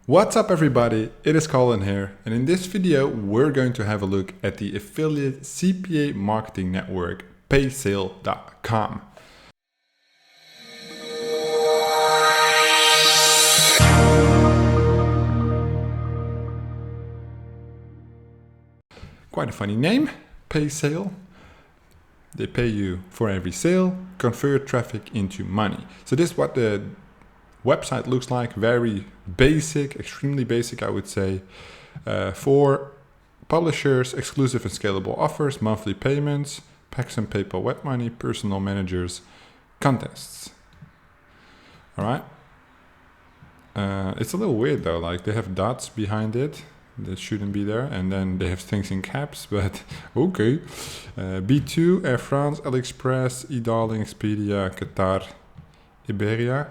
What's up everybody, it is Colin here, and in this video we're going to have a look at the affiliate CPA marketing network PaySale.com. Quite a funny name, PaySale. They pay you for every sale, convert traffic into money. So this is what the website looks like, very basic, extremely basic I would say, for publishers, exclusive and scalable offers, monthly payments, Pax and PayPal web money, personal managers, contests. All right. It's a little weird though, like they have dots behind it that shouldn't be there, and then they have things in caps, but okay. B2, Air France, AliExpress, eDarling, Expedia, Qatar, Iberia.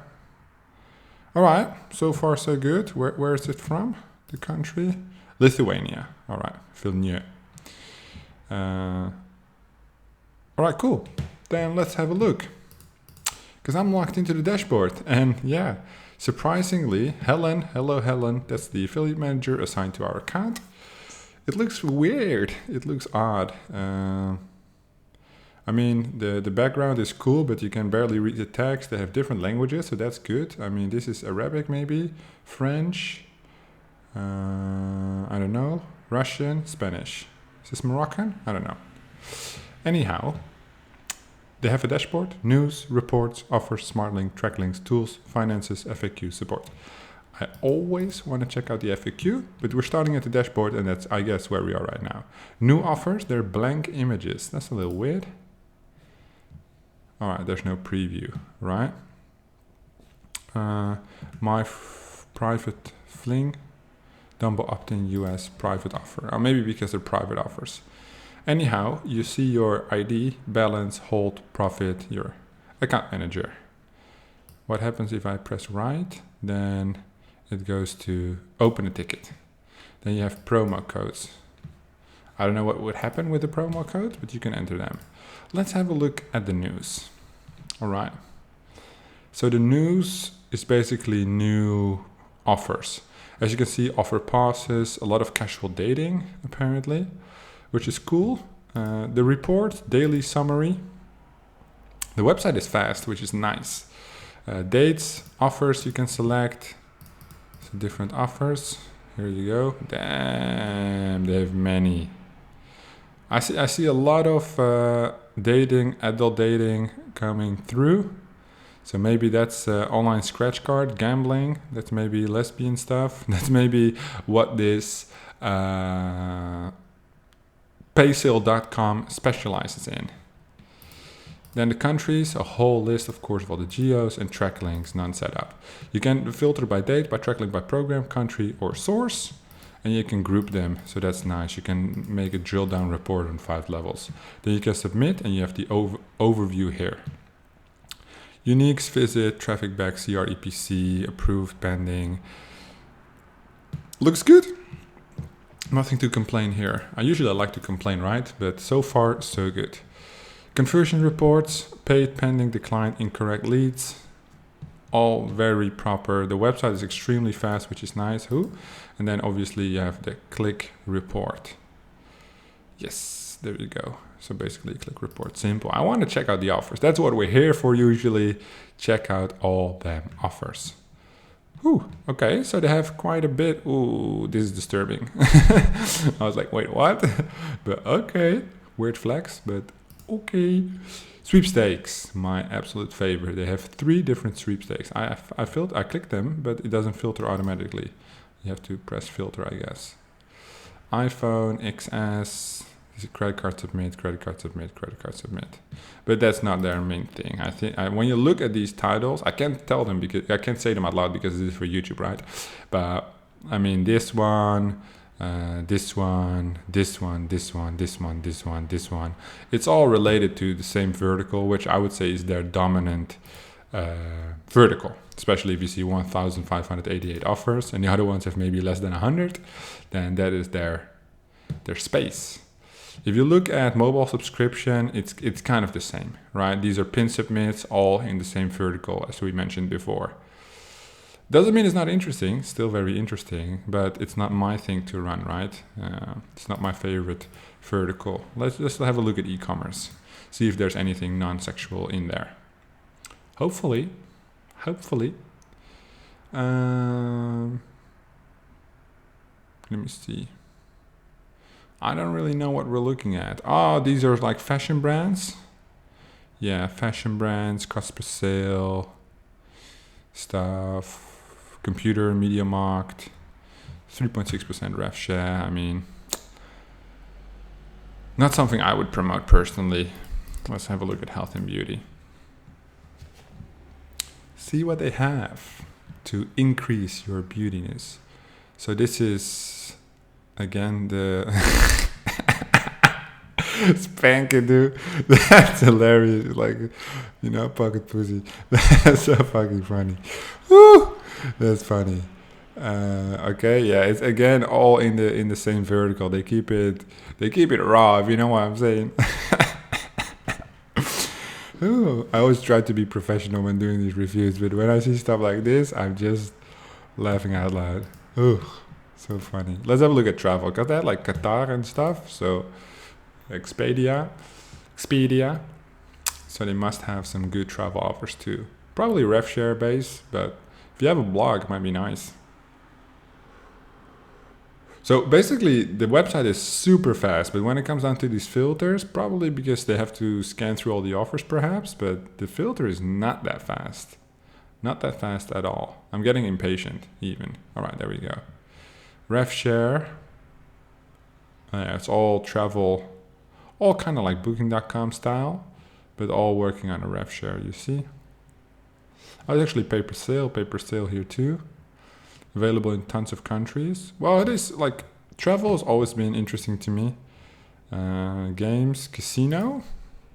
All right, so far so good. Where is it from? The country? Lithuania. All right, Vilnius. All right, cool. Then let's have a look. Because I'm logged into the dashboard, and yeah, surprisingly, Helen, hello Helen, that's the affiliate manager assigned to our account. It looks weird. It looks odd. I mean, the background is cool, but you can barely read the text. They have different languages, so that's good. I mean, this is Arabic maybe, French, I don't know, Russian, Spanish. Is this Moroccan? I don't know. Anyhow, they have a dashboard, news, reports, offers, smart link, track links, tools, finances, FAQ, support. I always want to check out the FAQ, but we're starting at the dashboard, and that's, I guess, where we are right now. New offers, they're blank images. That's a little weird. All right, there's no preview, right? Private fling, Dumble opt-in US private offer. Or maybe because they're private offers. Anyhow, you see your ID, balance, hold, profit, your account manager. What happens if I press right? Then it goes to open a ticket. Then you have promo codes. I don't know what would happen with the promo code, but you can enter them. Let's have a look at the news. All right. So the news is basically new offers. As you can see, offer passes, a lot of casual dating apparently, which is cool. The report, daily summary. The website is fast, which is nice. Dates, offers you can select. So different offers. Here you go. Damn, they have many. I see a lot of dating, adult dating coming through. So maybe that's online scratch card, gambling. That's maybe lesbian stuff. That's maybe what this PaySale.com specializes in. Then the countries, a whole list, of course, of all the geos and track links, none set up. You can filter by date, by track link, by program, country, or source. And you can group them, so that's nice. You can make a drill down report on 5 levels. Then you can submit, and you have the overview here. Uniques, visit, traffic back, CR, EPC, approved, pending. Looks good. Nothing to complain here. I usually like to complain, right? But so far, so good. Conversion reports, paid, pending, declined, incorrect leads. All very proper. The website is extremely fast, which is nice. And then obviously you have the click report. Yes, there you go. So basically click report, simple. I want to check out the offers. That's what we're here for usually. Check out all them offers. Okay, so they have quite a bit. This is disturbing. I was like, wait, what? But okay, weird flex, but okay. Sweepstakes, my absolute favorite. They have 3 different sweepstakes. I clicked them, but it doesn't filter automatically. You have to press filter, I guess. iPhone, XS, credit card submit, credit card submit, credit card submit. But that's not their main thing. I think when you look at these titles, I can't tell them because I can't say them out loud because this is for YouTube, right? But I mean, this one. This one. It's all related to the same vertical, which I would say is their dominant vertical. Especially if you see 1,588 offers and the other ones have maybe less than 100, then that is their space. If you look at mobile subscription, it's kind of the same, right? These are pin submits, all in the same vertical as we mentioned before. Doesn't mean it's not interesting, still very interesting, but it's not my thing to run, right? It's not my favorite vertical. Let's just have a look at e-commerce. See if there's anything non-sexual in there. Hopefully. Let me see. I don't really know what we're looking at. Oh, these are like fashion brands. Yeah, fashion brands, cost per sale, stuff, computer, media market, 3.6% rev share. I mean, not something I would promote personally. Let's have a look at health and beauty. See what they have to increase your beautiness. So this is, again, the spanking, dude. That's hilarious. Like, you know, pocket pussy. That's so fucking funny. Woo! That's funny. Okay, yeah, it's again all in the same vertical. They keep it raw, if you know what I'm saying. Ooh, I always try to be professional when doing these reviews, but when I see stuff like this, I'm just laughing out loud. Ooh, so funny. Let's have a look at travel, because they had like Qatar and stuff, so Expedia. So they must have some good travel offers too. Probably rev share base, but if you have a blog, it might be nice. So basically, the website is super fast, but when it comes down to these filters, probably because they have to scan through all the offers perhaps, but the filter is not that fast. Not that fast at all. I'm getting impatient even. All right, there we go. Rev share. It's all travel, all kind of like booking.com style, but all working on a rev share, you see. Oh, it's actually pay per sale here too. Available in tons of countries. Well, it is like, travel has always been interesting to me. Games, casino.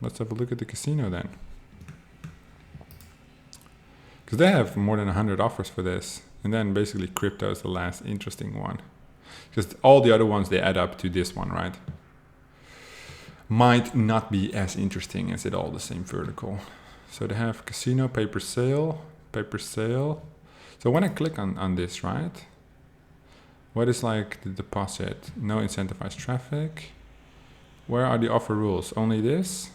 Let's have a look at the casino then. Because they have more than 100 offers for this. And then basically crypto is the last interesting one. Because all the other ones, they add up to this one, right? Might not be as interesting as it all the same vertical. So they have casino, pay per sale. So when I click on this, right? What is like the deposit? No incentivized traffic. Where are the offer rules? Only this.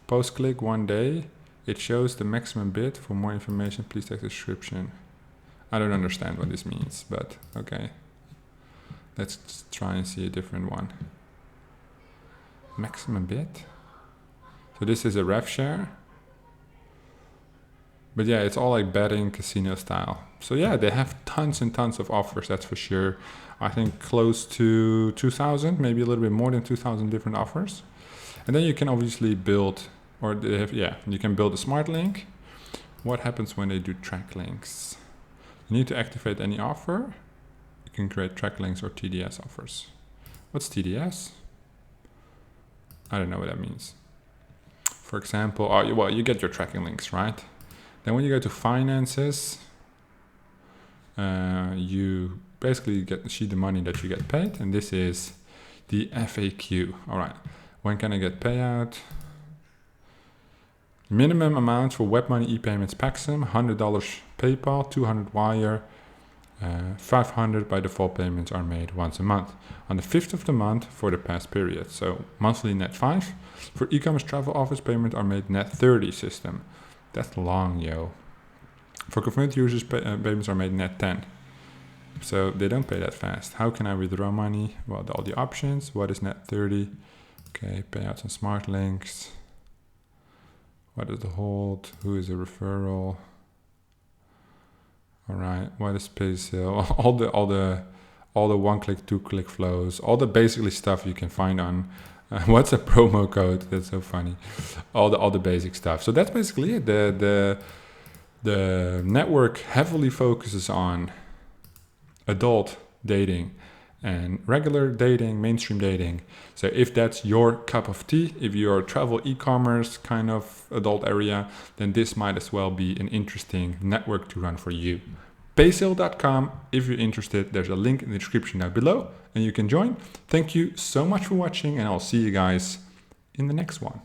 Post click 1 day. It shows the maximum bid. For more information, please take the description. I don't understand what this means, but okay. Let's just try and see a different one. Maximum bid. So this is a rev share. But yeah, it's all like betting, casino style. So yeah, they have tons and tons of offers, that's for sure. I think close to 2,000, maybe a little bit more than 2,000 different offers. And then you can obviously build, or they have, yeah, you can build a smart link. What happens when they do track links? You need to activate any offer. You can create track links or TDS offers. What's TDS? I don't know what that means. For example, well, you get your tracking links, right? Then when you go to finances, you basically see the money that you get paid. And this is the FAQ. All right. When can I get payout? Minimum amount for web money e-payments Paxum, $100 PayPal, $200 Wire, $500 by default payments are made once a month. On the 5th of the month for the past period. So monthly net 5. For e-commerce travel office payments are made net 30 system. That's long, yo. For confirmed users, payments are made net 10. So they don't pay that fast. How can I withdraw money? Well, all the options. What is net 30? Okay, payouts and smart links. What is the hold? Who is a referral? All right. What is PaySale? All the one-click, two-click flows. All the basically stuff you can find on. What's a promo code? That's so funny. All the basic stuff. So that's basically it. The network heavily focuses on adult dating and regular dating, mainstream dating. So if that's your cup of tea, if you're a travel e-commerce kind of adult area, then this might as well be an interesting network to run for you. PaySale.com, if you're interested, there's a link in the description down below and you can join. Thank you so much for watching and I'll see you guys in the next one.